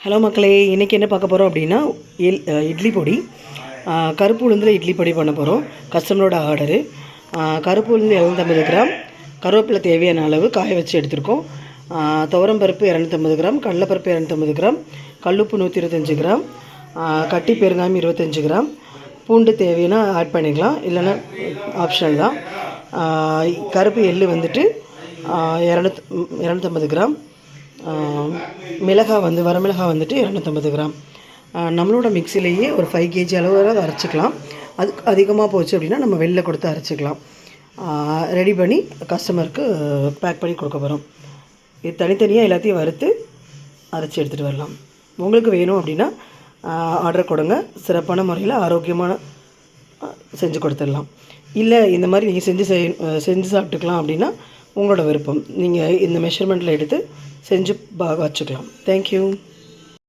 Hello மக்களே, இன்றைக்கி என்ன பார்க்க போகிறோம் அப்படின்னா இட்லி பொடி. கருப்பு உளுந்தில் இட்லி பொடி பண்ண போகிறோம். கஸ்டமரோட ஆர்டரு. கருப்பு உளுந்து 250 கிராம், கருவேப்பிலை தேவையான அளவு காய வச்சு எடுத்துருக்கோம். துவரம்பருப்பு 250 கிராம், கடலைப்பருப்பு 250 கிராம், கல்லுப்பு 125 கிராம், கட்டி பெருங்காயம் 25 கிராம், பூண்டு தேவைன்னா ஆட் பண்ணிக்கலாம், இல்லைன்னா ஆப்ஷனல் தான். கருப்பு எள்ளு வந்துட்டு 250 கிராம், மிளகாய் வரமிளகாய் வந்துட்டு 250 கிராம். நம்மளோட மிக்சிலேயே ஒரு 5 கேஜி அளவு அதை அரைச்சிக்கலாம். அதுக்கு அதிகமாக போச்சு அப்படின்னா நம்ம வெளில கொடுத்து அரைச்சிக்கலாம். ரெடி பண்ணி கஸ்டமருக்கு பேக் பண்ணி கொடுக்க போகிறோம். இது தனித்தனியாக எல்லாத்தையும் வறுத்து அரைச்சி எடுத்துகிட்டு வரலாம். உங்களுக்கு வேணும் அப்படின்னா ஆர்டர் கொடுங்க. சிறப்பான முறையில் ஆரோக்கியமான செஞ்சு கொடுத்துடலாம். இல்லை இந்த மாதிரி நீங்கள் செஞ்சு சாப்பிட்டுக்கலாம் அப்படின்னா உங்களோட விருப்பம். நீங்கள் இந்த மெஷர்மெண்ட்டில் எடுத்து செஞ்சு வச்சுக்கலாம். தேங்க்யூ.